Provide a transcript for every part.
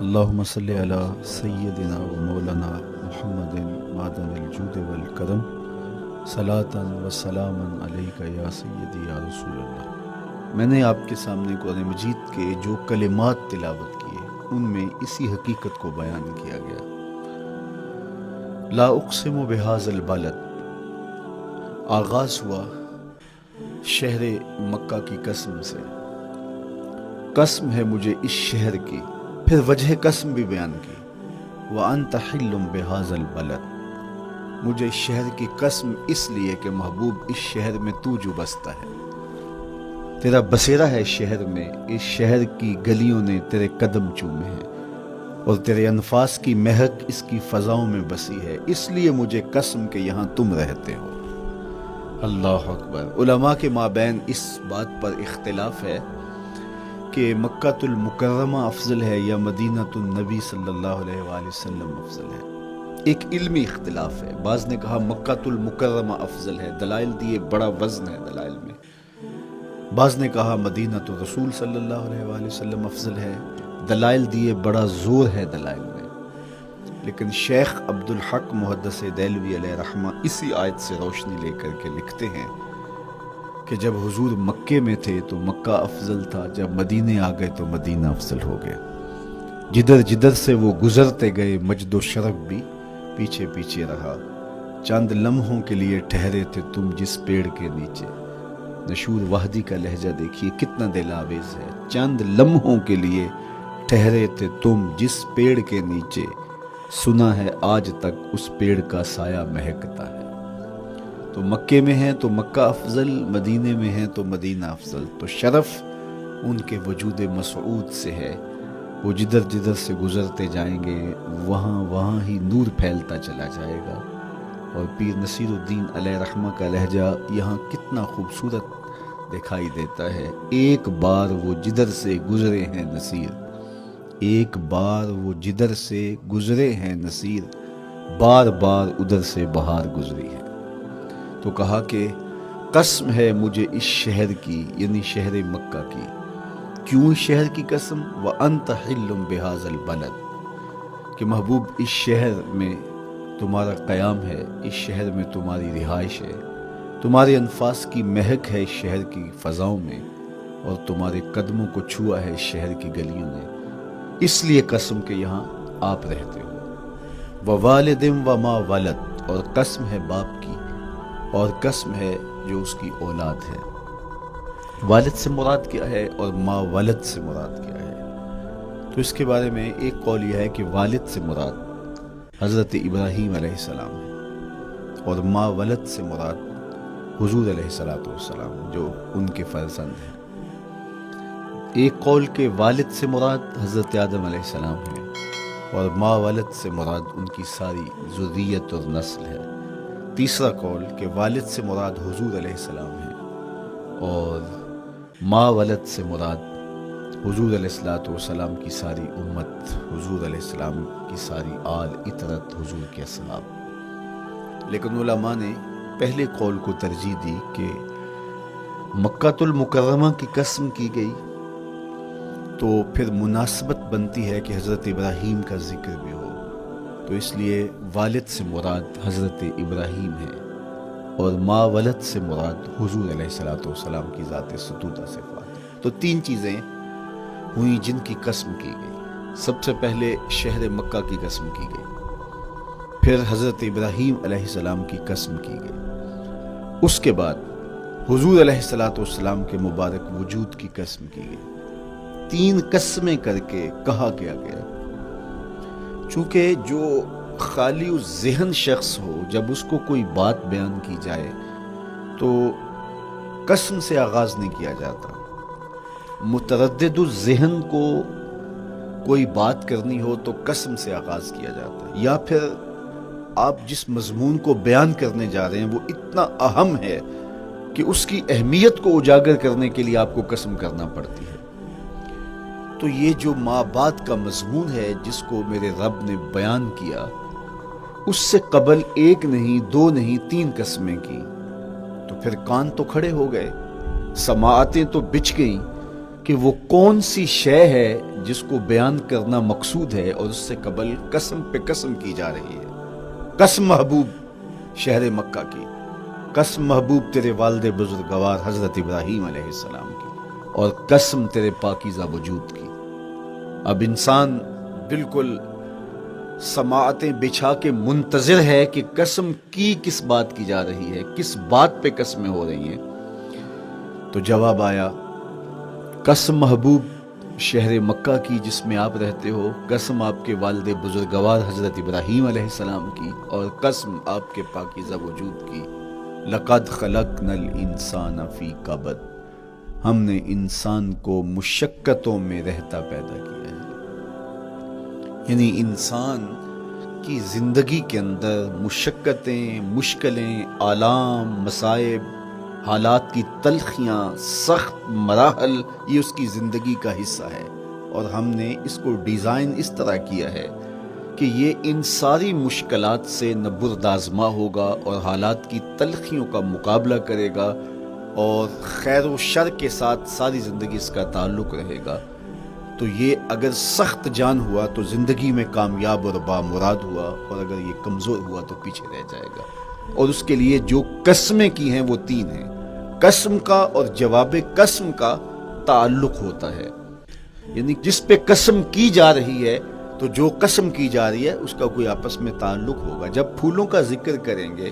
اللهم صل على سيدنا ومولانا محمد معدن الجود والکرم صلاۃ وسلاما علیک یا سیدی یا رسول اللہ۔ میں نے آپ کے سامنے قرآن مجید کے جو کلمات تلاوت کیے ان میں اسی حقیقت کو بیان کیا گیا۔ لا اقسم بہذا البلد، آغاز ہوا شہر مکہ کی قسم سے، قسم ہے مجھے اس شہر کی، پھر وجہ قسم بھی بیان کی، وَأَنْتَ حِلٌّ بِهَذَا الْبَلَدِ، مجھے اس شہر کی قسم اس لیے کہ محبوب اس شہر میں تو جو بستا ہے، تیرا بسیرا ہے اس شہر میں، اس شہر کی گلیوں نے تیرے قدم چومے ہیں اور تیرے انفاس کی مہک اس کی فضاؤں میں بسی ہے، اس لیے مجھے قسم کہ یہاں تم رہتے ہو۔ اللہ اکبر۔ علماء کے مابین اس بات پر اختلاف ہے کہ مکہ المکرمہ افضل ہے یا مدینہ النبی صلی اللہ علیہ وآلہ وسلم افضل ہے۔ ایک علمی اختلاف ہے، بعض نے کہا مکہ المکرمہ افضل ہے، دلائل دیے، بڑا وزن ہے دلائل میں۔ بعض نے کہا مدینہ الرسول صلی اللہ علیہ وآلہ وسلم افضل ہے، دلائل دیے، بڑا زور ہے دلائل میں۔ لیکن شیخ عبدالحق محدث دہلوی علیہ رحمہ اسی آیت سے روشنی لے کر کے لکھتے ہیں کہ جب حضور مکے میں تھے تو مکہ افضل تھا، جب مدینے آ گئے تو مدینہ افضل ہو گیا۔ جدھر جدھر سے وہ گزرتے گئے مجد و شرف بھی پیچھے پیچھے رہا، چند لمحوں کے لیے ٹھہرے تھے تم جس پیڑ کے نیچے۔ نشور وحدی کا لہجہ دیکھیے کتنا دل آویز ہے، چند لمحوں کے لیے ٹھہرے تھے تم جس پیڑ کے نیچے، سنا ہے آج تک اس پیڑ کا سایہ مہکتا ہے۔ تو مکے میں ہیں تو مکہ افضل، مدینے میں ہیں تو مدینہ افضل۔ تو شرف ان کے وجود مسعود سے ہے، وہ جدھر جدھر سے گزرتے جائیں گے وہاں ہی نور پھیلتا چلا جائے گا۔ اور پیر نصیر الدین علیہ رحمہ کا لہجہ یہاں کتنا خوبصورت دکھائی دیتا ہے۔ ایک بار وہ جدھر سے گزرے ہیں نصیر، ایک بار وہ جدھر سے گزرے ہیں نصیر، بار بار ادھر سے بہار گزری ہے۔ تو کہا کہ قسم ہے مجھے اس شہر کی، یعنی شہر مکہ کی۔ کیوں اس شہر کی قسم؟ وَأَنْتَ حِلٌّ بِهَذَا الْبَلَدِ، کہ محبوب اس شہر میں تمہارا قیام ہے، اس شہر میں تمہاری رہائش ہے، تمہارے انفاس کی مہک ہے اس شہر کی فضاؤں میں، اور تمہارے قدموں کو چھوا ہے اس شہر کی گلیوں نے، اس لیے قسم کہ یہاں آپ رہتے ہو۔ وَوَالِدٍ وَمَا وَلَدَ، اور قسم ہے باپ کی، اور قسم ہے جو اس کی اولاد ہے۔ والد سے مراد کیا ہے اور ماں ولد سے مراد کیا ہے؟ تو اس کے بارے میں ایک قول یہ ہے کہ والد سے مراد حضرت ابراہیم علیہ السلام ہے، اور ماں ولد سے مراد حضور علیہ السلام جو ان کے فرزند ہیں۔ ایک قول کہ والد سے مراد حضرت آدم علیہ السلام ہے، اور ماں ولد سے مراد ان کی ساری ذریت اور نسل ہے۔ تیسرا قول کہ والد سے مراد حضور علیہ السلام ہے، اور ماں ولد سے مراد حضور علیہ السلام کی ساری امت، حضور علیہ السلام کی ساری آل اطرت، حضور کے اصحاب۔ لیکن علماء نے پہلے قول کو ترجیح دی کہ مکہ المکرمہ کی قسم کی گئی تو پھر مناسبت بنتی ہے کہ حضرت ابراہیم کا ذکر بھی ہو، تو اس لیے والد سے مراد حضرت ابراہیم ہے، اور ماں ولد سے مراد حضور علیہ السلام کی ذات ستودہ صفات۔ تو تین چیزیں ہوئیں جن کی قسم کی گئی۔ سب سے پہلے شہر مکہ کی قسم کی گئی، پھر حضرت ابراہیم علیہ السلام کی قسم کی گئی، اس کے بعد حضور علیہ السلام کے مبارک وجود کی قسم کی گئی۔ تین قسمیں کر کے کہا کیا گیا، چونکہ جو خالی و ذہن شخص ہو، جب اس کو کوئی بات بیان کی جائے تو قسم سے آغاز نہیں کیا جاتا۔ متردد الذہن کو کوئی بات کرنی ہو تو قسم سے آغاز کیا جاتا ہے، یا پھر آپ جس مضمون کو بیان کرنے جا رہے ہیں وہ اتنا اہم ہے کہ اس کی اہمیت کو اجاگر کرنے کے لیے آپ کو قسم کرنا پڑتی ہے۔ تو یہ جو ماں بعد کا مضمون ہے جس کو میرے رب نے بیان کیا، اس سے قبل ایک نہیں، دو نہیں، تین قسمیں کی، تو پھر کان تو کھڑے ہو گئے، سماعتیں تو بچھ گئیں کہ وہ کون سی شے ہے جس کو بیان کرنا مقصود ہے اور اس سے قبل قسم پہ قسم کی جا رہی ہے. قسم محبوب شہر مکہ کی، قسم محبوب تیرے والد بزرگوار حضرت ابراہیم علیہ السلام کی، اور قسم تیرے پاکیزہ وجود کی. اب انسان بالکل سماعتیں بچھا کے منتظر ہے کہ قسم کی کس بات کی جا رہی ہے، کس بات پہ قسمیں ہو رہی ہیں. تو جواب آیا، قسم محبوب شہر مکہ کی جس میں آپ رہتے ہو، قسم آپ کے والد بزرگوار حضرت ابراہیم علیہ السلام کی، اور قسم آپ کے پاکیزہ وجود کی. لقد خلقنا الانسان فی کبد، ہم نے انسان کو مشقتوں میں رہتا پیدا کیا ہے. یعنی انسان کی زندگی کے اندر مشقتیں، مشکلیں، آلام، مصائب، حالات کی تلخیاں، سخت مراحل، یہ اس کی زندگی کا حصہ ہے. اور ہم نے اس کو ڈیزائن اس طرح کیا ہے کہ یہ ان ساری مشکلات سے نہ بردآزما ہوگا اور حالات کی تلخیوں کا مقابلہ کرے گا، اور خیر و شر کے ساتھ ساری زندگی اس کا تعلق رہے گا. تو یہ اگر سخت جان ہوا تو زندگی میں کامیاب اور بامراد ہوا، اور اگر یہ کمزور ہوا تو پیچھے رہ جائے گا. اور اس کے لیے جو قسمیں کی ہیں وہ 3 ہیں. قسم کا اور جواب قسم کا تعلق ہوتا ہے، یعنی جس پہ قسم کی جا رہی ہے تو جو قسم کی جا رہی ہے اس کا کوئی آپس میں تعلق ہوگا. جب پھولوں کا ذکر کریں گے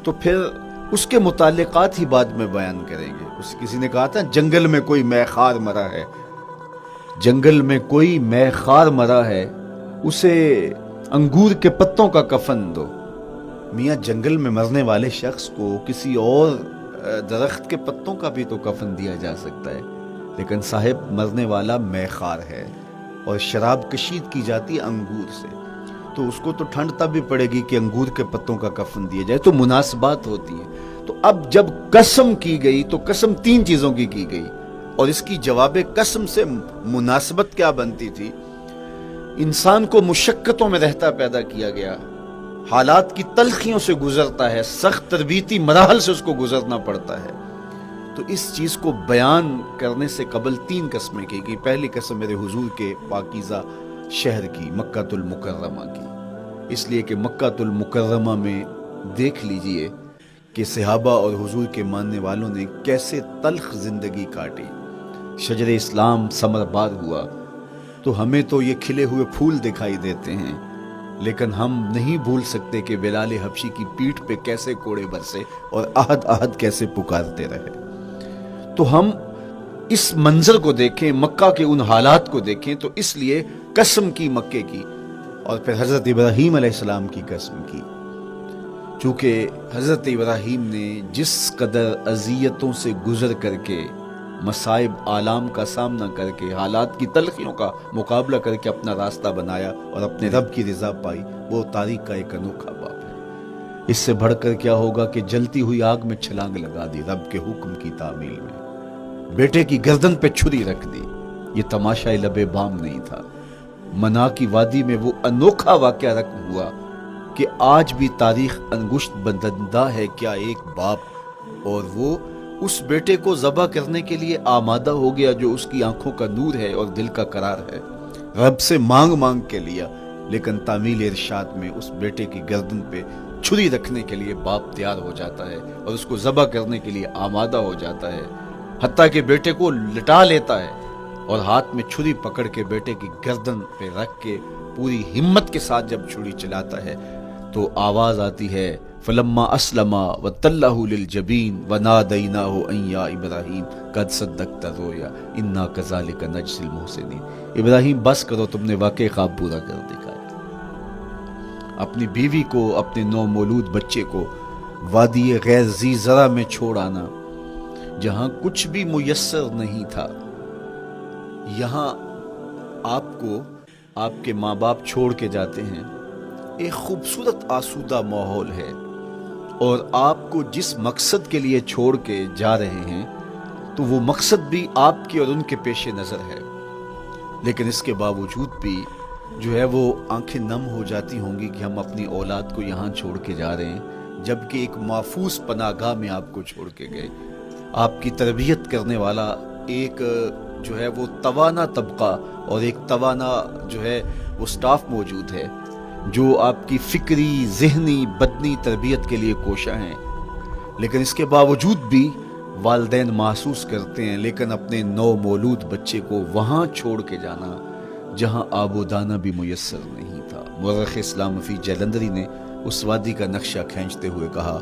تو پھر اس کے متعلقات ہی بعد میں بیان کریں گے. کسی نے کہا تھا جنگل میں کوئی مے خار مرا ہے، جنگل میں کوئی مے خار مرا ہے، اسے انگور کے پتوں کا کفن دو. میاں جنگل میں مرنے والے شخص کو کسی اور درخت کے پتوں کا بھی تو کفن دیا جا سکتا ہے، لیکن صاحب مرنے والا مے خار ہے اور شراب کشید کی جاتی ہے انگور سے، تو اس کو تو ٹھنڈ تب بھی پڑے گی کہ انگور کے پتوں کا کفن دیا جائے. تو مناسبات ہوتی ہیں. تو اب جب قسم کی گئی تو قسم 3 چیزوں کی گئی، اور اس کی جواب قسم سے مناسبت کیا بنتی تھی؟ انسان کو مشقتوں میں رہتا پیدا کیا گیا، حالات کی تلخیوں سے گزرتا ہے، سخت تربیتی مراحل سے اس کو گزرنا پڑتا ہے. تو اس چیز کو بیان کرنے سے قبل 3 قسمیں کی گئی. پہلی قسم میرے حضور کے پاکیزہ شہر کی، مکہ المکرمہ کی، اس لیے کہ مکہ المکرمہ میں دیکھ لیجئے کہ صحابہ اور حضور کے ماننے والوں نے کیسے تلخ زندگی کاٹی. شجر اسلام ثمر بار ہوا تو ہمیں تو یہ کھلے ہوئے پھول دکھائی دیتے ہیں، لیکن ہم نہیں بھول سکتے کہ بلال حبشی کی پیٹھ پہ کیسے کوڑے برسے اور احد احد کیسے پکارتے رہے. تو ہم اس منظر کو دیکھیں، مکہ کے ان حالات کو دیکھیں، تو اس لیے قسم کی مکے کی، اور پھر حضرت ابراہیم علیہ السلام کی قسم کی. چونکہ حضرت ابراہیم نے جس قدر اذیتوں سے گزر کر کے، مصائب آلام کا سامنا کر کے، حالات کی تلخیوں کا مقابلہ کر کے اپنا راستہ بنایا اور اپنے رب کی رضا پائی، وہ تاریخ کا ایک انوکھا باب ہے. اس سے بڑھ کر کیا ہوگا کہ جلتی ہوئی آگ میں چھلانگ لگا دی رب کے حکم کی تعمیل میں، بیٹے کی گردن پہ چھری رکھ دی. یہ تماشا لب بام نہیں تھا. منا کی وادی میں وہ انوکھا واقعہ رقم ہوا کہ آج بھی تاریخ انگشت بدندہ ہے کیا ایک باپ، اور وہ اس بیٹے کو ذبح کرنے کے لیے آمادہ ہو گیا جو اس کی آنکھوں کا نور ہے اور دل کا قرار ہے. رب سے مانگ مانگ کے لیا، لیکن تعمیل ارشاد میں اس بیٹے کی گردن پہ چھری رکھنے کے لیے باپ تیار ہو جاتا ہے اور اس کو ذبح کرنے کے لیے آمادہ ہو جاتا ہے، حتیٰ کہ بیٹے کو لٹا لیتا ہے اور ہاتھ میں چھری پکڑ کے بیٹے کی گردن پہ رکھ کے پوری ہمت کے ساتھ جب چھری چلاتا ہے تو آواز آتی ہے فلما اسلم وتلہ للجبین ونادیناہ ان یا ابراہیم قد صدقت الرؤیا انا کذالک نجزی المحسنین. ابراہیم بس کرو، تم نے واقعی خواب پورا کر دکھایا. اپنی بیوی کو، اپنے نو مولود بچے کو وادی غیر ذی زرع میں چھوڑ آنا، جہاں کچھ بھی میسر نہیں تھا. یہاں آپ کو آپ کے ماں باپ چھوڑ کے جاتے ہیں، ایک خوبصورت آسودہ ماحول ہے، اور آپ کو جس مقصد کے لیے چھوڑ کے جا رہے ہیں تو وہ مقصد بھی آپ کے اور ان کے پیش نظر ہے. لیکن اس کے باوجود بھی جو ہے وہ آنکھیں نم ہو جاتی ہوں گی کہ ہم اپنی اولاد کو یہاں چھوڑ کے جا رہے ہیں، جبکہ ایک محفوظ پناہ گاہ میں آپ کو چھوڑ کے گئے. آپ کی تربیت کرنے والا ایک جو ہے وہ توانا طبقہ اور ایک توانا جو ہے وہ سٹاف موجود ہے جو آپ کی فکری، ذہنی، بدنی تربیت کے لیے کوشاں ہیں، لیکن اس کے باوجود بھی والدین محسوس کرتے ہیں لیکن اپنے نو مولود بچے کو وہاں چھوڑ کے جانا جہاں آب و دانہ بھی میسر نہیں تھا۔ مورخ اسلام فی جلندری نے اس وادی کا نقشہ کھینچتے ہوئے کہا،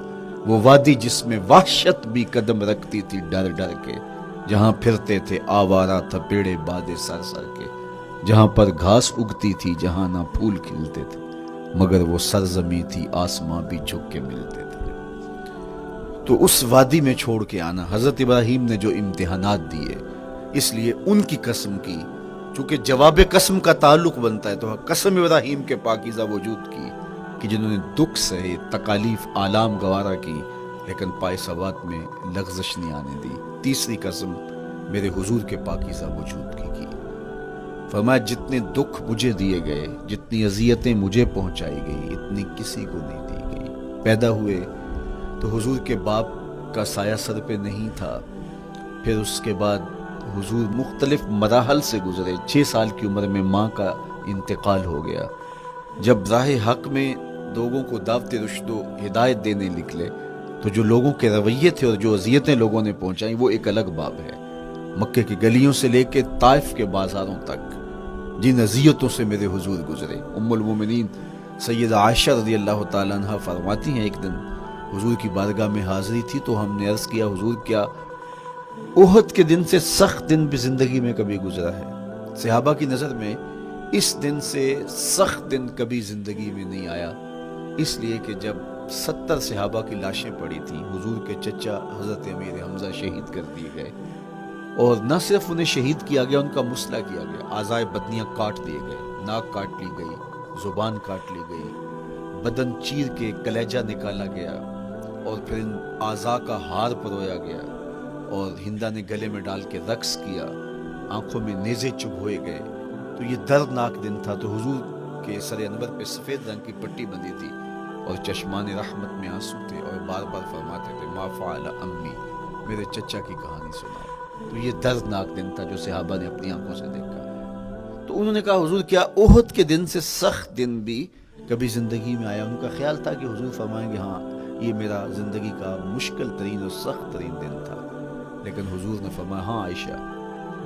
وہ وادی جس میں وحشت بھی قدم رکھتی تھی ڈر ڈر کے، جہاں پھرتے تھے آوارہ تھپیڑے بادے سر سر کے، جہاں پر گھاس اگتی تھی، جہاں نہ پھول کھلتے تھے، مگر وہ سرزمین تھی آسماں بھی جھک کے ملتے تھے۔ تو اس وادی میں چھوڑ کے آنا، حضرت ابراہیم نے جو امتحانات دیے، اس لیے ان کی قسم کی، چونکہ جواب قسم کا تعلق بنتا ہے تو قسم ابراہیم کے پاکیزہ وجود کی کہ جنہوں نے دکھ سہے، تکالیف آلام گوارا کی، لیکن پائے ثبات میں لغزش نہیں آنے دی۔ تیسری قسم میرے حضور کے پاکیزہ وجود کی فرمایا جتنے دکھ مجھے دیے گئے، جتنی اذیتیں مجھے پہنچائی گئی، اتنی کسی کو نہیں دی گئی۔ پیدا ہوئے تو حضور کے باپ کا سایہ سر پہ نہیں تھا، پھر اس کے بعد حضور مختلف مراحل سے گزرے۔ 6 سال کی عمر میں ماں کا انتقال ہو گیا۔ جب راہ حق میں لوگوں کو دعوت رشد و ہدایت دینے نکلے تو جو لوگوں کے رویے تھے اور جو اذیتیں لوگوں نے پہنچائیں وہ ایک الگ باب ہے۔ مکے کی گلیوں سے لے کے طائف کے بازاروں تک جن اذیتوں سے میرے حضور گزرے، ام المومنین سیدہ عائشہ رضی اللہ تعالیٰ عنہ فرماتی ہیں، ایک دن حضور کی بارگاہ میں حاضری تھی تو ہم نے عرض کیا، حضور کیا احد کے دن سے سخت دن بھی زندگی میں کبھی گزرا ہے؟ صحابہ کی نظر میں اس دن سے سخت دن کبھی زندگی میں نہیں آیا، اس لیے کہ جب 70 صحابہ کی لاشیں پڑی تھیں، حضور کے چچا حضرت امیر حمزہ شہید کر دیے گئے، اور نہ صرف انہیں شہید کیا گیا، ان کا مسئلہ کیا گیا، اعضائے بدنیاں کاٹ دیے گئے، ناک کاٹ لی گئی، زبان کاٹ لی گئی، بدن چیر کے کلیجہ نکالا گیا، اور پھر ان اعضاء کا ہار پرویا گیا، اور ہندا نے گلے میں ڈال کے رقص کیا، آنکھوں میں نیزے چبھوئے گئے۔ تو یہ دردناک دن تھا۔ تو حضور کے سر انور پہ سفید رنگ کی پٹی بندھی تھی اور چشمان رحمت میں آنسو تھے، اور بار بار فرماتے تھے، ما فعل امی، میرے چچا کی کہانی سناؤ۔ تو یہ دردناک دن تھا جو صحابہ نے اپنی آنکھوں سے دیکھا۔ تو انہوں نے کہا، حضور کیا احد کے دن سے سخت دن بھی کبھی زندگی میں آیا؟ ان کا خیال تھا کہ حضور فرمائیں گے ہاں یہ میرا زندگی کا مشکل ترین اور سخت ترین دن تھا، لیکن حضور نے فرمایا، ہاں عائشہ،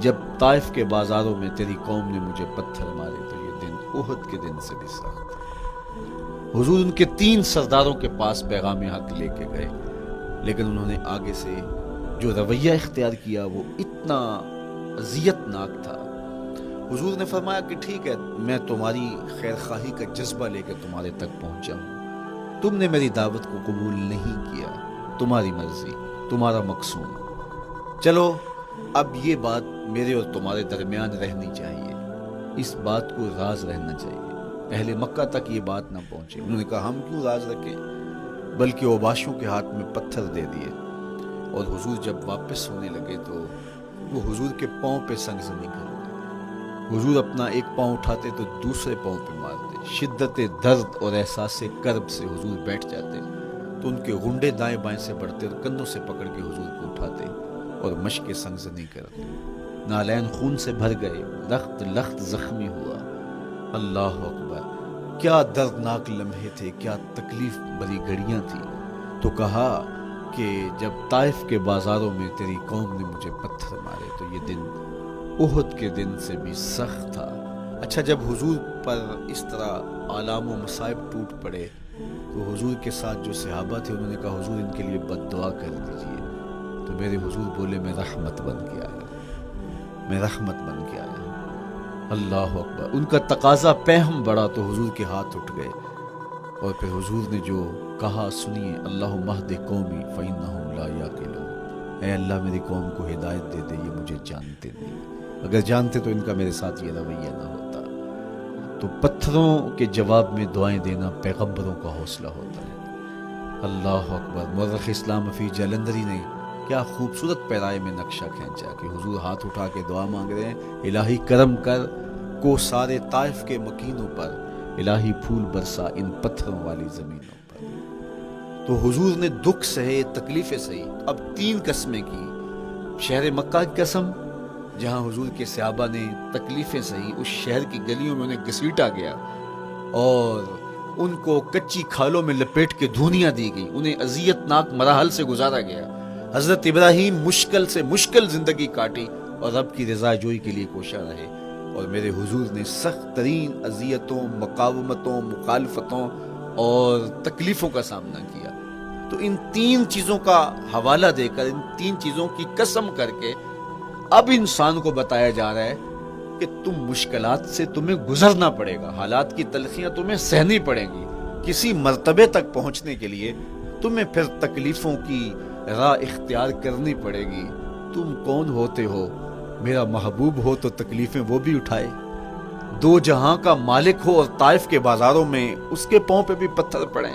جب طائف کے بازاروں میں تیری قوم نے مجھے پتھر مارے تو یہ دن احد کے دن سے بھی سخت تھا۔ حضور ان کے 3 سرداروں کے پاس پیغام حق لے کے گئے، لیکن انہوں نے آگے سے جو رویہ اختیار کیا وہ اتنا اذیت ناک تھا۔ حضور نے فرمایا کہ ٹھیک ہے، میں تمہاری خیر خواہی کا جذبہ لے کے تمہارے تک پہنچا ہوں، تم نے میری دعوت کو قبول نہیں کیا، تمہاری مرضی، تمہارا مقصود، چلو اب یہ بات میرے اور تمہارے درمیان رہنی چاہیے، اس بات کو راز رہنا چاہیے، اہل مکہ تک یہ بات نہ پہنچے۔ انہوں نے کہا، ہم کیوں راز رکھیں، بلکہ اوباشوں کے ہاتھ میں پتھر دے دیے، اور حضور جب واپس ہونے لگے تو وہ حضور کے پاؤں پہ سنگزنی کرتے، حضور اپنا ایک پاؤں اٹھاتے تو دوسرے پاؤں پہ مارتے، شدت درد اور احساس کرب سے حضور بیٹھ جاتے تو ان کے غنڈے دائیں بائیں سے بڑھتے اور کندھوں سے پکڑ کے حضور کو اٹھاتے اور مشق سنگزنی کرتے، نالین خون سے بھر گئے، لخت لخت زخمی ہوا۔ اللہ اکبر، کیا دردناک لمحے تھے، کیا تکلیف بھری گھڑیاں تھیں۔ تو کہا کہ جب طائف کے بازاروں میں تیری قوم نے مجھے پتھر مارے تو یہ دن احد کے دن سے بھی سخت تھا۔ اچھا، جب حضور پر اس طرح آلام و مصائب ٹوٹ پڑے تو حضور کے ساتھ جو صحابہ تھے انہوں نے کہا، حضور ان کے لیے بد دعا کر دیجیے۔ تو میرے حضور بولے، میں رحمت بن کے آیا، میں رحمت بن کے آیا۔ اللہ اکبر، ان کا تقاضا پہم بڑا تو حضور کے ہاتھ اٹھ گئے، اور پھر حضور نے جو کہا سنیے، اللہم اہد قومی فإنہم لا یعقلون، اے اللہ میری قوم کو ہدایت دے دے، یہ مجھے جانتے نہیں، اگر جانتے تو ان کا میرے ساتھ یہ رویہ نہ ہوتا۔ تو پتھروں کے جواب میں دعائیں دینا پیغمبروں کا حوصلہ ہوتا ہے۔ اللہ اکبر، مورخ اسلام فی جلندری نے کیا خوبصورت پیرائے میں نقشہ کھینچا کہ حضور ہاتھ اٹھا کے دعا مانگ رہے ہیں، الہی کرم کر کو سارے طائف کے مکینوں پر، الہی پھول برسا ان پتھروں والی زمینوں پر۔ تو حضور نے دکھ سہے، تکلیفیں سہی، اب 3 قسمیں کی، شہر مکہ کی قسم، جہاں حضور کے صحابہ نے تکلیفیں سہی، اس شہر کی گلیوں میں انہیں گھسیٹا گیا اور ان کو کچی کھالوں میں لپیٹ کے دھونیاں دی گئی، انہیں اذیت ناک مراحل سے گزارا گیا۔ حضرت ابراہیم مشکل سے مشکل زندگی کاٹی اور رب کی رضا جوئی کے لیے کوشاں رہے، اور میرے حضور نے سخت ترین اذیتوں، مقاومتوں، مخالفتوں اور تکلیفوں کا سامنا کیا۔ تو ان تین چیزوں کا حوالہ دے کر، ان تین چیزوں کی قسم کر کے اب انسان کو بتایا جا رہا ہے کہ تم مشکلات سے تمہیں گزرنا پڑے گا، حالات کی تلخیاں تمہیں سہنی پڑیں گی، کسی مرتبے تک پہنچنے کے لیے تمہیں پھر تکلیفوں کی راہ اختیار کرنی پڑے گی۔ تم کون ہوتے ہو؟ میرا محبوب ہو تو تکلیفیں وہ بھی اٹھائے، دو جہاں کا مالک ہو اور طائف کے بازاروں میں اس کے پاؤں پہ بھی پتھر پڑیں،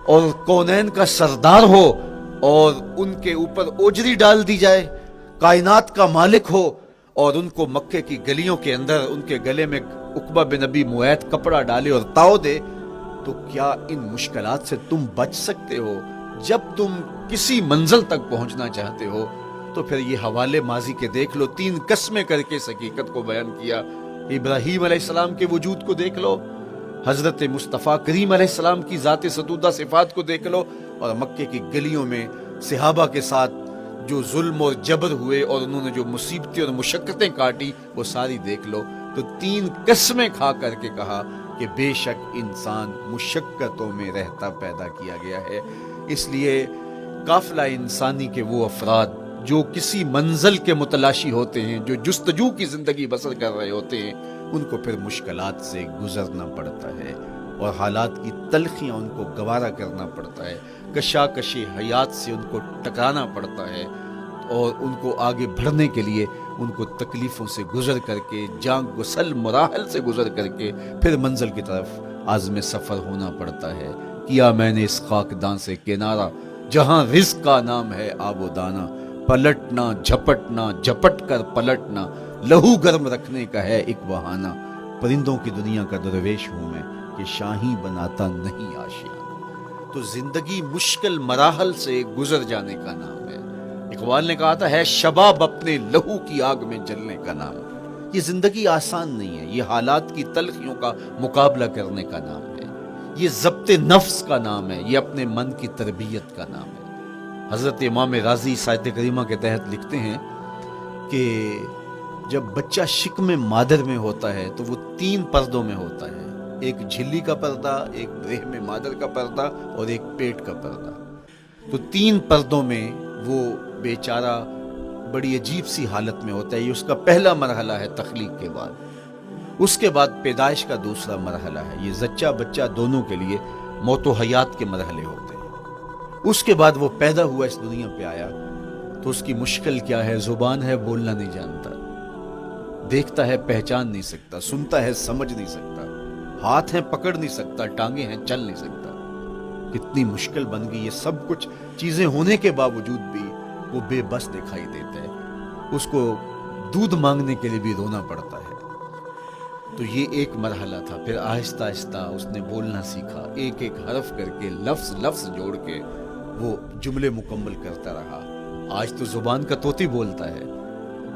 اور کونین کا سردار ہو اور ان کے اوپر اوجری ڈال دی جائے، کائنات کا مالک ہو اور ان کو مکے کی گلیوں کے اندر ان کے گلے میں عقبہ بن ابی معیط کپڑا ڈالے اور تاؤ دے، تو کیا ان مشکلات سے تم بچ سکتے ہو؟ جب تم کسی منزل تک پہنچنا چاہتے ہو تو پھر یہ حوالے ماضی کے دیکھ لو، تین قسمیں کر کے اس حقیقت کو بیان کیا۔ ابراہیم علیہ السلام کے وجود کو دیکھ لو، حضرت مصطفیٰ کریم علیہ السلام کی ذات ستودہ صفات کو دیکھ لو، اور مکے کی گلیوں میں صحابہ کے ساتھ جو ظلم اور جبر ہوئے اور انہوں نے جو مصیبتیں اور مشقتیں کاٹی وہ ساری دیکھ لو۔ تو تین قسمیں کھا کر کے کہا کہ بے شک انسان مشقتوں میں رہتا پیدا کیا گیا ہے۔ اس لیے قافلہ انسانی کے وہ افراد جو کسی منزل کے متلاشی ہوتے ہیں، جو جستجو کی زندگی بسر کر رہے ہوتے ہیں، ان کو پھر مشکلات سے گزرنا پڑتا ہے اور حالات کی تلخیاں ان کو گوارا کرنا پڑتا ہے، کشاکش حیات سے ان کو ٹکرانا پڑتا ہے، اور ان کو آگے بڑھنے کے لیے ان کو تکلیفوں سے گزر کر کے، جان گسل مراحل سے گزر کر کے پھر منزل کی طرف عزم سفر ہونا پڑتا ہے۔ کیا میں نے اس خاکدان سے کنارہ، جہاں رزق کا نام ہے آب و دانہ، پلٹنا جھپٹنا جھپٹ کر پلٹنا، لہو گرم رکھنے کا ہے ایک بہانہ، پرندوں کی دنیا کا درویش ہوں میں کہ شاہی بناتا نہیں آشیانہ۔ تو زندگی مشکل مراحل سے گزر جانے کا نام ہے۔ اقبال نے کہا تھا ہے شباب اپنے لہو کی آگ میں جلنے کا نام۔ یہ زندگی آسان نہیں ہے، یہ حالات کی تلخیوں کا مقابلہ کرنے کا نام ہے، یہ ضبط نفس کا نام ہے، یہ اپنے من کی تربیت کا نام ہے۔ حضرت امام راضی سائت کریمہ کے تحت لکھتے ہیں کہ جب بچہ شکم مادر میں ہوتا ہے تو وہ تین پردوں میں ہوتا ہے، ایک جھلی کا پردہ، ایک رحم مادر کا پردہ اور ایک پیٹ کا پردہ۔ تو تین پردوں میں وہ بیچارہ بڑی عجیب سی حالت میں ہوتا ہے۔ یہ اس کا پہلا مرحلہ ہے تخلیق کے بعد، اس کے بعد پیدائش کا دوسرا مرحلہ ہے، یہ زچہ بچہ دونوں کے لیے موت و حیات کے مرحلے ہوتے ہیں۔ اس کے بعد وہ پیدا ہوا، اس دنیا پہ آیا تو اس کی مشکل کیا ہے؟ زبان ہے بولنا نہیں جانتا، دیکھتا ہے پہچان نہیں سکتا، سنتا ہے سمجھ نہیں سکتا، ہاتھ ہیں پکڑ نہیں سکتا، ٹانگیں ہیں چل نہیں سکتا۔ کتنی مشکل بن گئی، یہ سب کچھ چیزیں ہونے کے باوجود بھی وہ بے بس دکھائی دیتا ہے، اس کو دودھ مانگنے کے لیے بھی رونا پڑتا ہے۔ تو یہ ایک مرحلہ تھا۔ پھر آہستہ آہستہ اس نے بولنا سیکھا، ایک ایک حرف کر کے، لفظ لفظ جوڑ کے وہ جملے مکمل کرتا رہا۔ آج تو زبان کا طوطی بولتا ہے،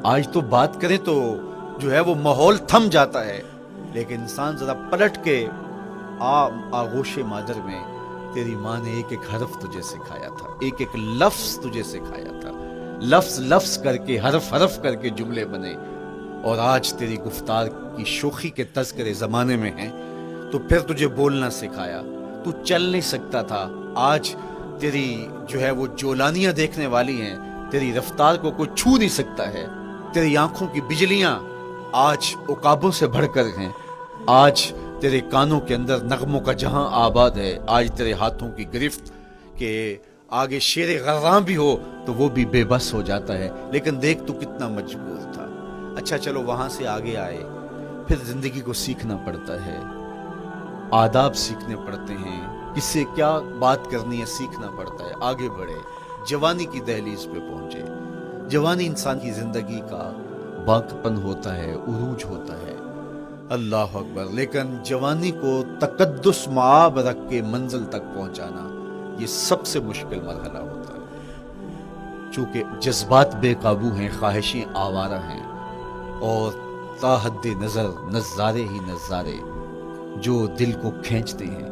آج تو بات کریں تو جو ہے وہ ماحول تھم جاتا ہے، لیکن انسان ذرا پلٹ کے آغوش مادر میں تیری ماں نے ایک ایک حرف تجھے سکھایا تھا، ایک ایک لفظ تجھے سکھایا تھا، لفظ لفظ کر کے، حرف حرف کر کے جملے بنے، اور آج تیری گفتار کی شوخی کے تذکرے زمانے میں ہیں تو پھر تجھے بولنا سکھایا۔ تو چل نہیں سکتا تھا، آج تیری جو ہے وہ جولانیاں دیکھنے والی ہیں، تیری رفتار کو کوئی چھو نہیں سکتا ہے، تیری آنکھوں کی بجلیاں آج عقابوں سے بڑھ کر ہیں، آج تیرے کانوں کے اندر نغموں کا جہاں آباد ہے، آج تیرے ہاتھوں کی گرفت کہ آگے شیر غراں بھی ہو تو وہ بھی بے بس ہو جاتا ہے، لیکن دیکھ تو کتنا مجبور تھا۔ اچھا چلو وہاں سے آگے آئے، پھر زندگی کو سیکھنا پڑتا ہے، آداب سیکھنے پڑتے ہیں، کس سے کیا بات کرنی ہے سیکھنا پڑتا ہے، آگے بڑھے، جوانی کی دہلیز پہ پہنچے۔ جوانی انسان کی زندگی کا باقپن ہوتا ہے، عروج ہوتا ہے، اللہ اکبر، لیکن جوانی کو تقدس معاب رکھ کے منزل تک پہنچانا یہ سب سے مشکل مرحلہ ہوتا ہے، چونکہ جذبات بے قابو ہیں، خواہشیں آوارہ ہیں، اور تا حد نظر نظارے ہی نظارے جو دل کو کھینچتے ہیں۔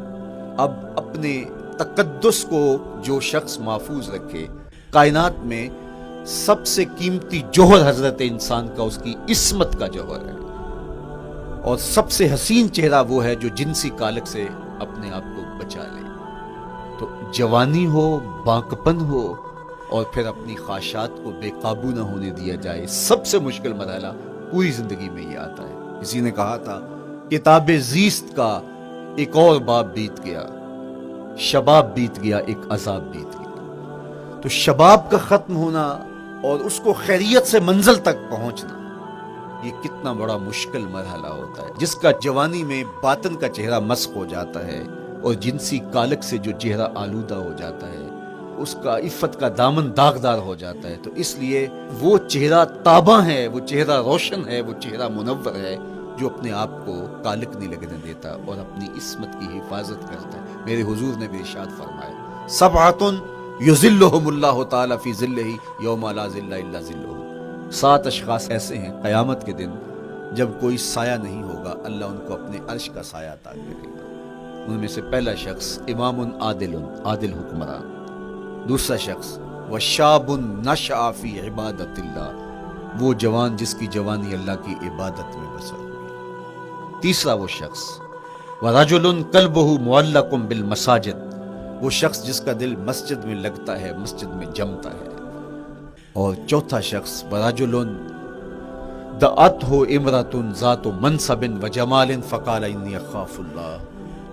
اب اپنے تقدس کو جو شخص محفوظ رکھے، کائنات میں سب سے قیمتی جوہر حضرت انسان کا اس کی عصمت کا جوہر ہے، اور سب سے حسین چہرہ وہ ہے جو جنسی کالک سے اپنے آپ کو بچا لے۔ تو جوانی ہو، بانکپن ہو، اور پھر اپنی خواہشات کو بے قابو نہ ہونے دیا جائے، سب سے مشکل مرحلہ پوری زندگی میں یہ آتا ہے۔ کسی نے کہا تھا کتاب زیست کا ایک اور باب بیت گیا، شباب بیت گیا، ایک عذاب بیت گیا۔ تو شباب کا ختم ہونا اور اس کو خیریت سے منزل تک پہنچنا، یہ کتنا بڑا مشکل مرحلہ ہوتا ہے، جس کا جوانی میں باطن کا چہرہ مسخ ہو جاتا ہے اور جنسی کالک سے جو چہرہ آلودہ ہو جاتا ہے، اس کا عفت کا دامن داغدار ہو جاتا ہے۔ تو اس لیے وہ چہرہ تاباں ہے، وہ چہرہ روشن ہے، وہ چہرہ منور ہے جو اپنے آپ کو کالک نہیں لگنے دیتا اور اپنی عصمت کی حفاظت کرتا ہے۔ میرے حضور نے بھی ارشاد فرمایا، سبعۃ یظلھم اللہ تعالی فی ظلہ یوم لا ظل الا ظلہ، 7 اشخاص ایسے ہیں قیامت کے دن جب کوئی سایہ نہیں ہوگا، اللہ ان کو اپنے عرش کا سایہ عطا کرے گا۔ ان میں سے پہلا شخص امام عادل، عادل حکمران۔ دوسرا شخص وشاب نشأ فی عبادت اللہ، وہ جوان جس کی جوانی اللہ کی عبادت میں بسر ہوئی۔ تیسرا وہ شخص ورجل قلبہ معلق بالمساجد، وہ شخص جس کا دل مسجد میں لگتا ہے، مسجد میں جمتا ہے۔ اور چوتھا شخص ورجل دعتہ امرأۃ ذات منصب وجمال فقال انی اخاف اللہ،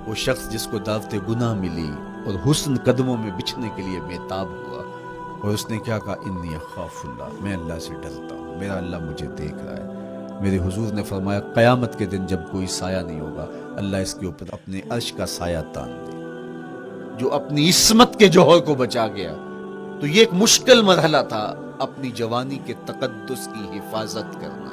وہ شخص جس کو دعوت گناہ ملی اور حسن قدموں میں بچھنے کے لیے بےتاب ہوا، اور اس نے کیا کہا، انی اخاف اللہ، میں اللہ سے ڈرتا ہوں، میرا اللہ مجھے دیکھ رہا ہے۔ میرے حضور نے فرمایا قیامت کے دن جب کوئی سایہ نہیں ہوگا، اللہ اس کے اوپر اپنے عرش کا سایہ تان دے، جو اپنی عصمت کے جوہر کو بچا گیا۔ تو یہ ایک مشکل مرحلہ تھا، اپنی جوانی کے تقدس کی حفاظت کرنا۔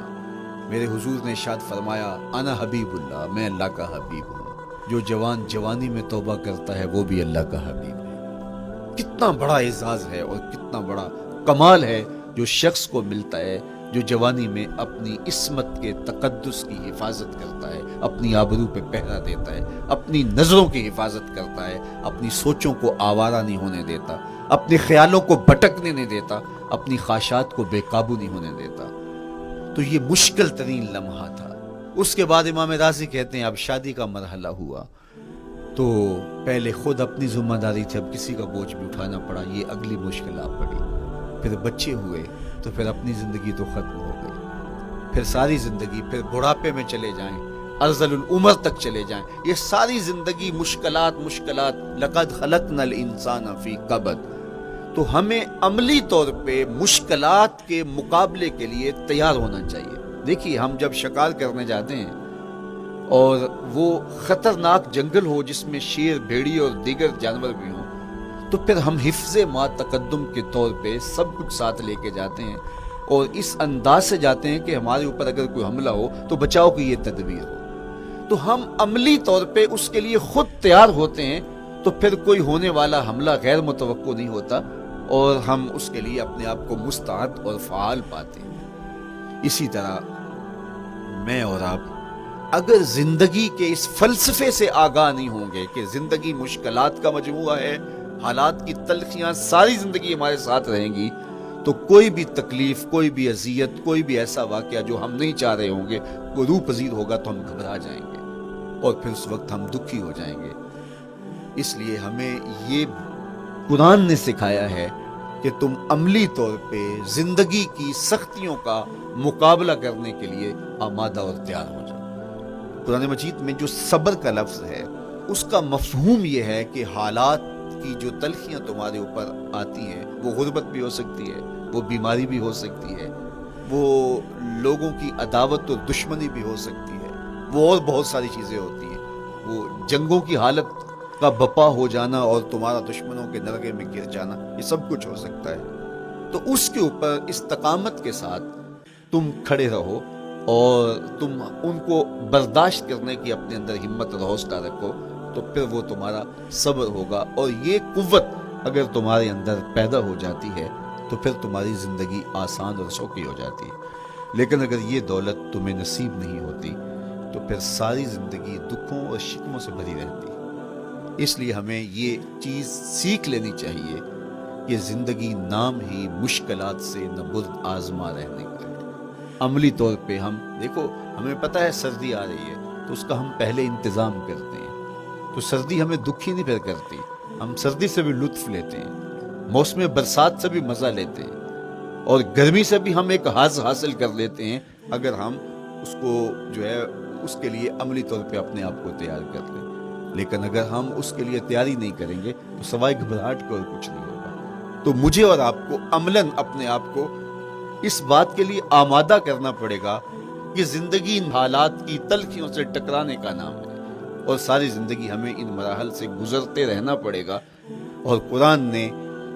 میرے حضور نے ارشاد فرمایا، انا حبیب اللہ، میں اللہ کا حبیب ہوں۔ جو جوان جوانی میں توبہ کرتا ہے وہ بھی اللہ کا حبیب ہے۔ کتنا بڑا اعزاز ہے اور کتنا بڑا کمال ہے جو شخص کو ملتا ہے جو جوانی میں اپنی عصمت کے تقدس کی حفاظت کرتا ہے، اپنی آبرو پہ پہرا دیتا ہے، اپنی نظروں کی حفاظت کرتا ہے، اپنی سوچوں کو آوارہ نہیں ہونے دیتا، اپنے خیالوں کو بھٹکنے نہیں دیتا، اپنی خواہشات کو بے قابو نہیں ہونے دیتا۔ تو یہ مشکل ترین لمحہ تھا۔ اس کے بعد امام راضی کہتے ہیں اب شادی کا مرحلہ ہوا، تو پہلے خود اپنی ذمہ داری تھی، اب کسی کا بوجھ بھی اٹھانا پڑا، یہ اگلی مشکل آ پڑی۔ پھر بچے ہوئے تو پھر اپنی زندگی تو ختم ہو گئی، پھر ساری زندگی، پھر بڑھاپے میں چلے جائیں، ارذل العمر تک چلے جائیں، یہ ساری زندگی مشکلات مشکلات، لقد خلقنا الانسان فی کبد۔ تو ہمیں عملی طور پہ مشکلات کے مقابلے کے لیے تیار ہونا چاہیے۔ دیکھیے ہم جب شکار کرنے جاتے ہیں اور وہ خطرناک جنگل ہو جس میں شیر، بھیڑی اور دیگر جانور بھی ہوں، تو پھر ہم حفظ ما تقدم کے طور پہ سب کچھ ساتھ لے کے جاتے ہیں اور اس انداز سے جاتے ہیں کہ ہمارے اوپر اگر کوئی حملہ ہو تو بچاؤ کی یہ تدبیر ہو۔ تو ہم عملی طور پہ اس کے لیے خود تیار ہوتے ہیں، تو پھر کوئی ہونے والا حملہ غیر متوقع نہیں ہوتا اور ہم اس کے لیے اپنے آپ کو مستعد اور فعال پاتے ہیں۔ اسی طرح میں اور آپ اگر زندگی کے اس فلسفے سے آگاہ نہیں ہوں گے کہ زندگی مشکلات کا مجموعہ ہے، حالات کی تلخیاں ساری زندگی ہمارے ساتھ رہیں گی، تو کوئی بھی تکلیف، کوئی بھی اذیت، کوئی بھی ایسا واقعہ جو ہم نہیں چاہ رہے ہوں گے وہ روح پذیر ہوگا تو ہم گھبرا جائیں گے اور پھر اس وقت ہم دکھی ہو جائیں گے۔ اس لیے ہمیں یہ قرآن نے سکھایا ہے کہ تم عملی طور پہ زندگی کی سختیوں کا مقابلہ کرنے کے لیے آمادہ اور تیار ہو جاؤ۔ قرآن مجید میں جو صبر کا لفظ ہے اس کا مفہوم یہ ہے کہ حالات کی جو تلخیاں تمہارے اوپر آتی ہیں، وہ غربت بھی ہو سکتی ہے، وہ بیماری بھی ہو سکتی ہے، وہ لوگوں کی عداوت اور دشمنی بھی ہو سکتی ہے، وہ اور بہت ساری چیزیں ہوتی ہیں، وہ جنگوں کی حالت کا بپا ہو جانا اور تمہارا دشمنوں کے نرغے میں گر جانا، یہ سب کچھ ہو سکتا ہے۔ تو اس کے اوپر استقامت کے ساتھ تم کھڑے رہو اور تم ان کو برداشت کرنے کی اپنے اندر ہمت اور حوصلہ رکھو، تو پھر وہ تمہارا صبر ہوگا، اور یہ قوت اگر تمہارے اندر پیدا ہو جاتی ہے تو پھر تمہاری زندگی آسان اور سوکھی ہو جاتی ہے۔ لیکن اگر یہ دولت تمہیں نصیب نہیں ہوتی تو پھر ساری زندگی دکھوں اور شکموں سے بھری رہتی۔ اس لیے ہمیں یہ چیز سیکھ لینی چاہیے کہ زندگی نام ہی مشکلات سے نبرد آزما رہنے کا ہے۔ عملی طور پہ ہم دیکھو، ہمیں پتہ ہے سردی آ رہی ہے تو اس کا ہم پہلے انتظام کرتے ہیں، تو سردی ہمیں دکھی نہیں پھر کرتی، ہم سردی سے بھی لطف لیتے ہیں، موسم برسات سے بھی مزہ لیتے ہیں، اور گرمی سے بھی ہم ایک حاص حاصل کر لیتے ہیں اگر ہم اس کو جو ہے اس کے لیے عملی طور پہ اپنے آپ کو تیار کر لیں۔ لیکن اگر ہم اس کے لیے تیاری نہیں کریں گے تو سوائے گھبراہٹ کے اور کچھ نہیں ہوگا۔ تو مجھے اور آپ کو عملاً اپنے آپ کو اس بات کے لیے آمادہ کرنا پڑے گا کہ زندگی ان حالات کی تلخیوں سے ٹکرانے کا نام ہے، اور ساری زندگی ہمیں ان مراحل سے گزرتے رہنا پڑے گا۔ اور قرآن نے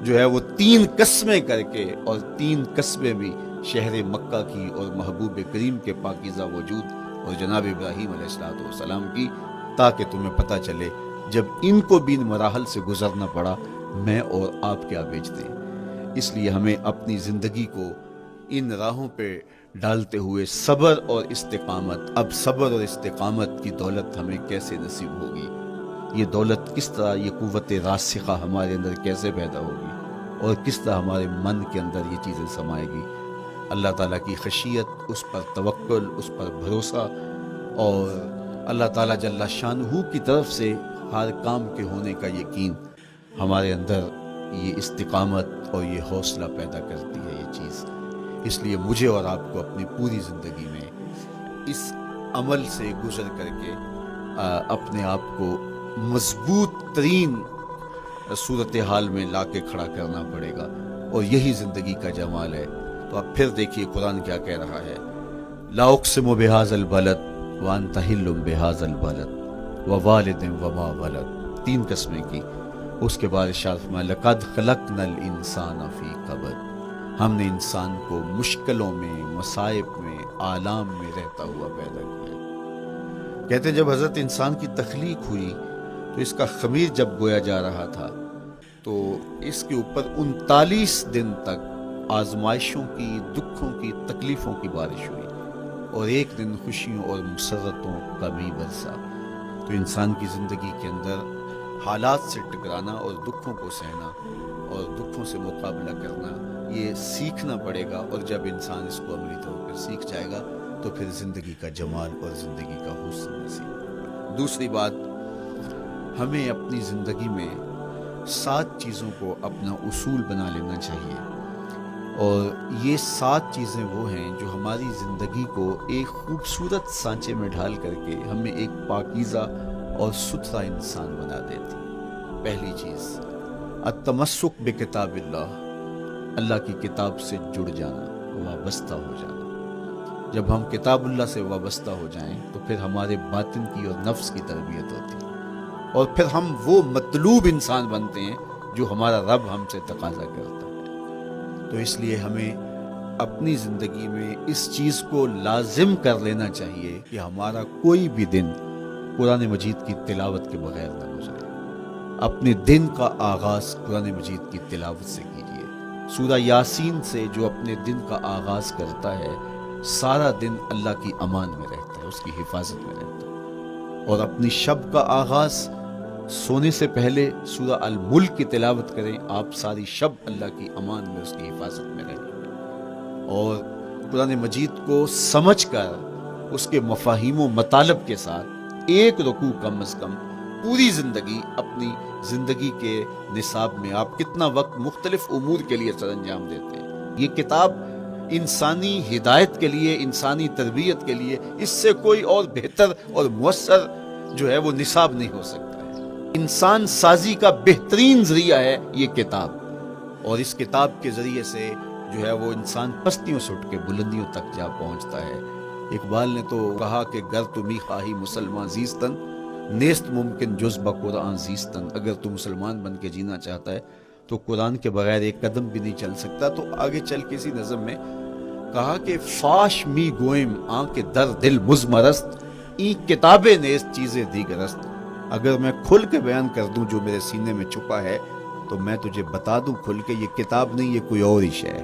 جو ہے وہ 3 قسمیں کر کے، اور 3 قسمیں بھی شہر مکہ کی اور محبوب کریم کے پاکیزہ وجود اور جناب ابراہیم علیہ السلام کی، تاکہ تمہیں پتہ چلے جب ان کو بھی ان مراحل سے گزرنا پڑا میں اور آپ کیا بیچتے ہیں۔ اس لیے ہمیں اپنی زندگی کو ان راہوں پہ ڈالتے ہوئے صبر اور استقامت، اب صبر اور استقامت کی دولت ہمیں کیسے نصیب ہوگی، یہ دولت کس طرح، یہ قوت راسخہ ہمارے اندر کیسے پیدا ہوگی، اور کس طرح ہمارے من کے اندر یہ چیزیں سمائے گی۔ اللہ تعالیٰ کی خشیت، اس پر توکل، اس پر بھروسہ، اور اللہ تعالیٰ جل شانہ کی طرف سے ہر کام کے ہونے کا یقین ہمارے اندر یہ استقامت اور یہ حوصلہ پیدا کرتی ہے یہ چیز۔ اس لیے مجھے اور آپ کو اپنی پوری زندگی میں اس عمل سے گزر کر کے اپنے آپ کو مضبوط ترین صورتحال میں لا کے کھڑا کرنا پڑے گا، اور یہی زندگی کا جمال ہے۔ تو اب پھر دیکھیے قرآن کیا کہہ رہا ہے، لا اقسم بہذا البلد وانت حل بہذا البلد ووالد وما ولد، 3 قسمیں کی۔ اس کے بعد ارشاد فرمایا لقد خلقنا الانسان فی کبد، ہم نے انسان کو مشکلوں میں، مصائب میں، آلام میں رہتا ہوا پیدا کیا۔ کہتے ہیں جب حضرت انسان کی تخلیق ہوئی تو اس کا خمیر جب گویا جا رہا تھا تو اس کے اوپر 39 دن تک آزمائشوں کی، دکھوں کی، تکلیفوں کی بارش ہوئی، اور ایک دن خوشیوں اور مسرتوں کا بھی برسا۔ تو انسان کی زندگی کے اندر حالات سے ٹکرانا اور دکھوں کو سہنا اور دکھوں سے مقابلہ کرنا یہ سیکھنا پڑے گا، اور جب انسان اس کو عملی طور پر سیکھ جائے گا تو پھر زندگی کا جمال اور زندگی کا حسن نصیب ہوگا۔ دوسری بات، ہمیں اپنی زندگی میں 7 چیزوں کو اپنا اصول بنا لینا چاہیے، اور یہ 7 چیزیں وہ ہیں جو ہماری زندگی کو ایک خوبصورت سانچے میں ڈھال کر کے ہمیں ایک پاکیزہ اور ستھرا انسان بنا دیتی۔ پہلی چیز، التمسک بکتاب اللہ، اللہ کی کتاب سے جڑ جانا، وابستہ ہو جانا۔ جب ہم کتاب اللہ سے وابستہ ہو جائیں تو پھر ہمارے باطن کی اور نفس کی تربیت ہوتی ہے، اور پھر ہم وہ مطلوب انسان بنتے ہیں جو ہمارا رب ہم سے تقاضا کرتا ہے۔ تو اس لیے ہمیں اپنی زندگی میں اس چیز کو لازم کر لینا چاہیے کہ ہمارا کوئی بھی دن قرآن مجید کی تلاوت کے بغیر نہ گزرے۔ اپنے دن کا آغاز قرآن مجید کی تلاوت سے کیجیے۔ سورہ یاسین سے جو اپنے دن کا آغاز کرتا ہے سارا دن اللہ کی امان میں رہتا ہے، اس کی حفاظت میں رہتا ہے۔ اور اپنی شب کا آغاز سونے سے پہلے سورہ الملک کی تلاوت کریں، آپ ساری شب اللہ کی امان میں، اس کی حفاظت میں رہیں گے۔ اور قرآن مجید کو سمجھ کر اس کے مفاہیم و مطالب کے ساتھ ایک رکوع کم از کم پوری زندگی، اپنی زندگی کے نصاب میں آپ کتنا وقت مختلف امور کے لیے سر انجام دیتے ہیں۔ یہ کتاب انسانی ہدایت کے لیے، انسانی تربیت کے لیے اس سے کوئی اور بہتر اور مؤثر جو ہے وہ نصاب نہیں ہو سکتا ہے۔ انسان سازی کا بہترین ذریعہ ہے یہ کتاب، اور اس کتاب کے ذریعے سے جو ہے وہ انسان پستیوں سے اٹھ کے بلندیوں تک جا پہنچتا ہے۔ اقبال نے تو کہا کہ گر تمی خواہی مسلمان زیستن، نیست ممکن جز بقرآن زیستن۔ اگر تو مسلمان بن کے جینا چاہتا ہے تو قرآن کے بغیر ایک قدم بھی نہیں چل سکتا۔ تو آگے چل کے اسی نظم میں کہا کہ فاش می گوئم آنکھ در دل مزمرست، این کتاب نیست چیزیں دیگرست۔ اگر میں کھل کے بیان کر دوں جو میرے سینے میں چھپا ہے تو میں تجھے بتا دوں کھل کے یہ کتاب نہیں، یہ کوئی اور ہی شے ہے۔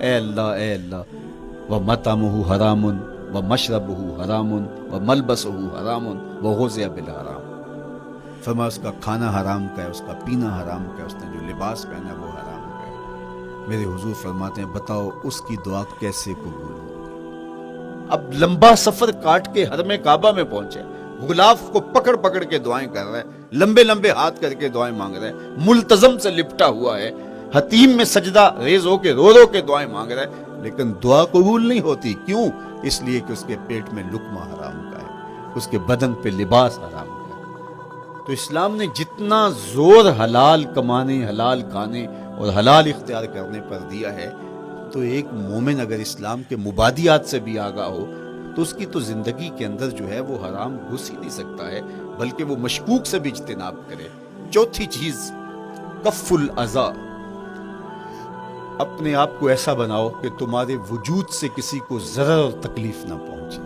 اے اللہ و مطعمہ حرام و مشربہ حرام و ملبسہ حرام و غذی بالحرام. فرمایا اس کا کھانا حرام کا ہے، اس کا پینا حرام کا ہے، اس نے جو لباس پہنا ہے وہ حرام کا ہے. میرے حضور فرماتے ہیں بتاؤ اس کی دعا کیسے قبول ہوگی؟ اب لمبا سفر کاٹ کے حرم کعبہ میں پہنچے، غلاف کو پکڑ پکڑ کے دعائیں کر رہا ہے، لمبے لمبے ہاتھ کر کے دعائیں مانگ رہا ہے، ملتزم سے لپٹا ہوا ہے، حتیم میں سجدہ ریز ہو کے رو رو کے دعائیں مانگ رہا ہے، لیکن دعا قبول نہیں ہوتی. کیوں؟ اس لیے کہ اس کے پیٹ میں لقمہ حرام کا ہے، اس کے بدن پہ لباس حرام کا ہے. تو اسلام نے جتنا زور حلال کمانے، حلال کھانے اور حلال اختیار کرنے پر دیا ہے، تو ایک مومن اگر اسلام کے مبادیات سے بھی آگاہ ہو تو اس کی تو زندگی کے اندر جو ہے وہ حرام گھس ہی نہیں سکتا ہے، بلکہ وہ مشکوک سے بھی اجتناب کرے. چوتھی چیز کف الاذی. اپنے آپ کو ایسا بناؤ کہ تمہارے وجود سے کسی کو ضرر اور تکلیف نہ پہنچے.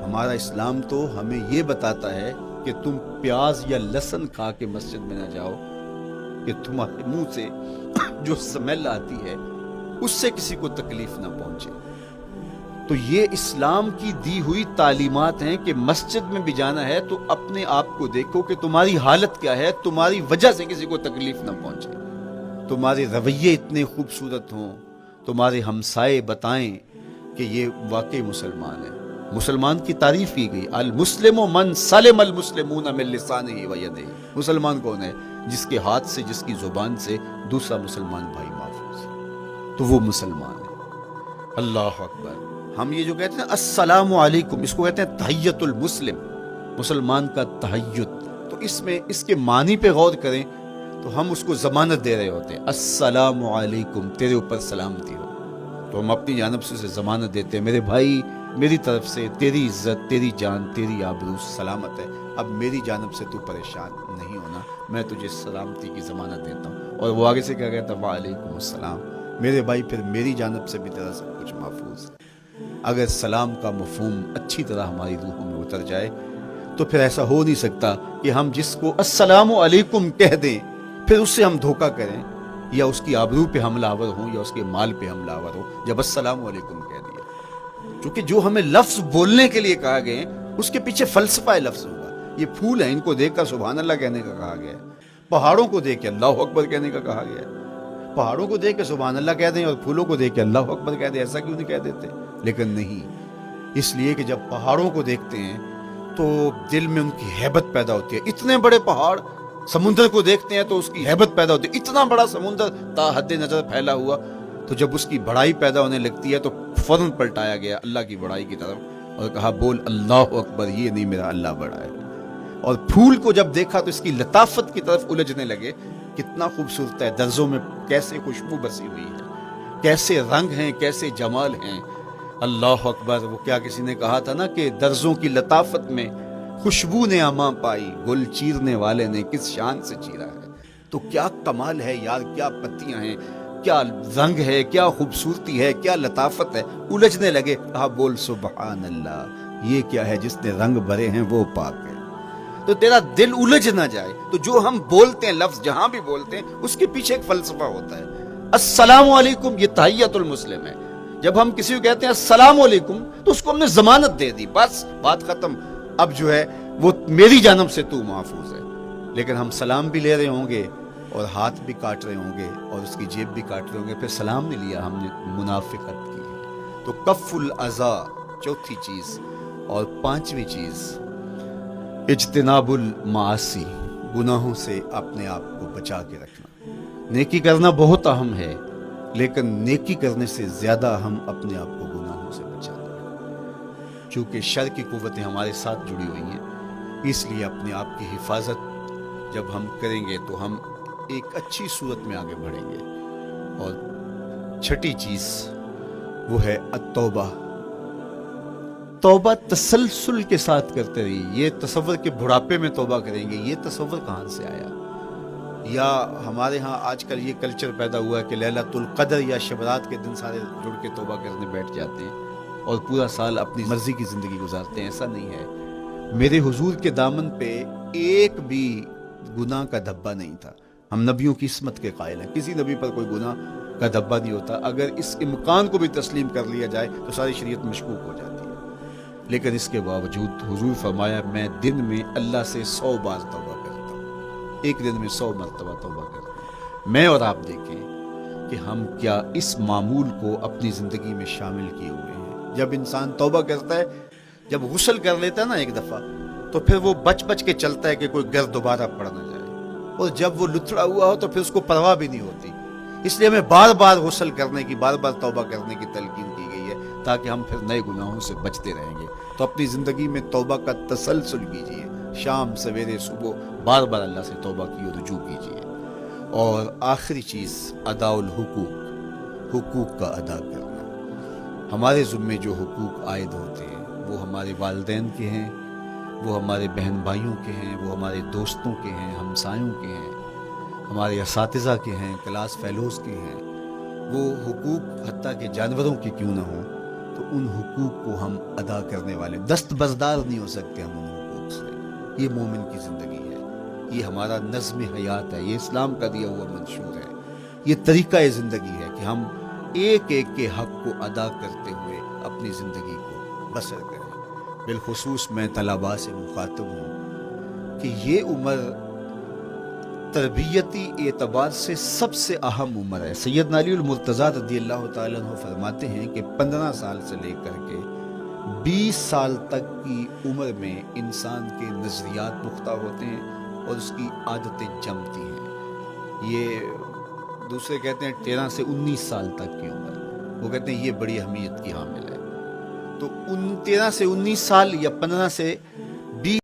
ہمارا اسلام تو ہمیں یہ بتاتا ہے کہ تم پیاز یا لہسن کھا کے مسجد میں نہ جاؤ کہ تمہارے منہ سے جو سمیل آتی ہے اس سے کسی کو تکلیف نہ پہنچے. تو یہ اسلام کی دی ہوئی تعلیمات ہیں کہ مسجد میں بھی جانا ہے تو اپنے آپ کو دیکھو کہ تمہاری حالت کیا ہے، تمہاری وجہ سے کسی کو تکلیف نہ پہنچے. تمہارے رویے اتنے خوبصورت ہوں، تمہارے ہمسائے بتائیں کہ یہ واقعی مسلمان ہے. مسلمان کی تعریف کی گئی، المسلم من سلم المسلمون من لسانہ و یدہ. مسلمان کون ہے؟ جس کے ہاتھ سے، جس کی زبان سے دوسرا مسلمان بھائی محفوظ ہے، تو وہ مسلمان ہے. اللہ اکبر. ہم یہ جو کہتے ہیں السلام علیکم، اس کو کہتے ہیں تحیت المسلم، مسلمان کا تحیت. تو اس میں اس کے معنی پہ غور کریں تو ہم اس کو ضمانت دے رہے ہوتے ہیں، السلام علیکم، تیرے اوپر سلامتی ہو. تو ہم اپنی جانب سے اسے ضمانت دیتے ہیں، میرے بھائی میری طرف سے تیری عزت، تیری جان، تیری آبرو سلامت ہے. اب میری جانب سے تو پریشان نہیں ہونا، میں تجھے سلامتی کی ضمانت دیتا ہوں. اور وہ آگے سے کیا کہتا ہے؟ وعلیکم السلام. میرے بھائی پھر میری جانب سے بھی تیرا سب کچھ محفوظ ہے. اگر سلام کا مفہوم اچھی طرح ہماری روحوں میں اتر جائے تو پھر ایسا ہو نہیں سکتا کہ ہم جس کو السلام علیکم کہہ دیں پھر اس سے ہم دھوکہ کریں یا اس کی آبرو پہ حملہ آور ہوں یا اس کے مال پہ حملہ آور ہو جب السلام علیکم کہہ دیا. کیونکہ جو ہمیں لفظ بولنے کے لیے کہا گئے اس کے پیچھے فلسفہ لفظ ہوگا. یہ پھول ہیں، ان کو دیکھ کر سبحان اللہ کہنے کا کہا گیا ہے. پہاڑوں کو دیکھ کے اللہ اکبر کہنے کا کہا گیا ہے. پہاڑوں کو دیکھ کے سبحان اللہ کہہ دیں اور پھولوں کو دیکھ کے اللہ اکبر کہہ دیں، ایسا کیوں نہیں کہہ دیتے؟ لیکن نہیں، اس لیے کہ جب پہاڑوں کو دیکھتے ہیں تو دل میں ان کی ہیبت پیدا ہوتی ہے. اتنے بڑے پہاڑ، سمندر کو دیکھتے ہیں تو اس کی ہیبت پیدا ہوتی ہے. اتنا بڑا سمندر تا حد نظر پھیلا ہوا، تو جب اس کی بڑائی پیدا ہونے لگتی ہے تو فوراً پلٹایا گیا اللہ کی بڑائی کی طرف اور کہا بول اللہ اکبر، یہ نہیں میرا اللہ بڑا ہے. اور پھول کو جب دیکھا تو اس کی لطافت کی طرف الجھنے لگے، کتنا خوبصورت ہے، درزوں میں کیسے خوشبو بسی ہوئی ہے، کیسے رنگ ہیں، کیسے جمال ہیں. اللہ اکبر. وہ کیا کسی نے کہا تھا نا کہ درزوں کی لطافت میں خوشبو نے اماں پائی، گل چیرنے والے نے کس شان سے چیرا ہے. تو کیا کمال ہے یار، کیا پتیاں ہیں، کیا رنگ ہے، کیا خوبصورتی ہے، کیا لطافت ہے. الجھنے لگے، کہا بول سبحان اللہ، یہ کیا ہے جس نے رنگ بھرے ہیں وہ پاک ہے. تو تیرا دل الجھ نہ جائے. تو جو ہم بولتے ہیں لفظ جہاں بھی بولتے ہیں اس کے پیچھے ایک فلسفہ ہوتا ہے. السلام علیکم یہ تحیت المسلم ہے. جب ہم کسی کو کہتے ہیں السلام علیکم تو اس کو ہم نے ضمانت دے دی، بس بات ختم. اب جو ہے وہ میری جانب سے تو محفوظ ہے. لیکن ہم سلام بھی لے رہے ہوں گے اور ہاتھ بھی کاٹ رہے ہوں گے اور اس کی جیب بھی کاٹ رہے ہوں گے، پھر سلام نہیں لیا، ہم نے منافقت کی. تو کف الاذی چوتھی چیز. اور پانچویں چیز اجتناب المعاصی، گناہوں سے اپنے آپ کو بچا کے رکھنا. نیکی کرنا بہت اہم ہے، لیکن نیکی کرنے سے زیادہ ہم اپنے آپ کو گناہوں سے بچاتے ہیں. چونکہ شر کی قوتیں ہمارے ساتھ جڑی ہوئی ہیں، اس لیے اپنے آپ کی حفاظت جب ہم کریں گے تو ہم ایک اچھی صورت میں آگے بڑھیں گے. اور چھٹی چیز وہ ہے التوبہ. توبہ تسلسل کے ساتھ کرتے رہیے. یہ تصور کہ بڑھاپے میں توبہ کریں گے، یہ تصور کہاں سے آیا؟ یا ہمارے ہاں آج کل یہ کلچر پیدا ہوا ہے کہ لیلۃ القدر یا شبرات کے دن سارے جڑ کے توبہ کرنے بیٹھ جاتے ہیں اور پورا سال اپنی مرضی کی زندگی گزارتے ہیں. ایسا نہیں ہے. میرے حضور کے دامن پہ ایک بھی گناہ کا دھبا نہیں تھا. ہم نبیوں کی عصمت کے قائل ہیں، کسی نبی پر کوئی گناہ کا دھبا نہیں ہوتا. اگر اس امکان کو بھی تسلیم کر لیا جائے تو ساری شریعت مشکوک ہو جاتی ہے. لیکن اس کے باوجود حضور فرمایا میں دن میں اللہ سے 100 بار توبہ کرتا ہوں, ایک دن میں 100 مرتبہ توبہ کرتا ہوں. میں اور آپ دیکھیں کہ ہم کیا اس معمول کو اپنی زندگی میں شامل کیے ہوئے ہیں. جب انسان توبہ کرتا ہے, جب غسل کر لیتا ہے نا ایک دفعہ, تو پھر وہ بچ بچ کے چلتا ہے کہ کوئی گرد دوبارہ پڑ نہ جائے, اور جب وہ لتھڑا ہوا ہو تو پھر اس کو پرواہ بھی نہیں ہوتی. اس لیے ہمیں بار بار غسل کرنے کی, بار بار توبہ کرنے کی تلقین کی گئی ہے تاکہ ہم پھر نئے گناہوں سے بچتے رہیں گے. تو اپنی زندگی میں توبہ کا تسلسل کیجیے, شام سویرے صبح بار بار اللہ سے توبہ کی اور رجوع کیجیے. اور آخری چیز ادا الحقوق, حقوق کا ادا کرنا. ہمارے ذمے جو حقوق عائد ہوتے ہیں وہ ہمارے والدین کے ہیں, وہ ہمارے بہن بھائیوں کے ہیں, وہ ہمارے دوستوں کے ہیں, ہمسایوں کے ہیں, ہمارے اساتذہ کے ہیں, کلاس فیلوز کے ہیں. وہ حقوق حتیٰ کہ جانوروں کے کیوں نہ ہوں, تو ان حقوق کو ہم ادا کرنے والے, دستبردار نہیں ہو سکتے ہم ان حقوق سے. یہ مومن کی زندگی ہے, یہ ہمارا نظم حیات ہے, یہ اسلام کا دیا ہوا منشور ہے, یہ طریقہ زندگی ہے کہ ہم ایک ایک کے حق کو ادا کرتے ہوئے اپنی زندگی کو بسر کریں. بالخصوص میں طلباء سے مخاطب ہوں کہ یہ عمر تربیتی اعتبار سے سب سے اہم عمر ہے. سیدنا علی المرتضیٰ رضی اللہ تعالیٰ عنہ فرماتے ہیں کہ 15 سال سے لے کر کے 20 سال تک کی عمر میں انسان کے نظریات پختہ ہوتے ہیں اور اس کی عادتیں جمتی ہیں. یہ دوسرے کہتے ہیں 13 سے 19 سال تک کی عمر, وہ کہتے ہیں یہ بڑی اہمیت کی حامل ہے. تو ان 13 سے 19 سال یا 15 سے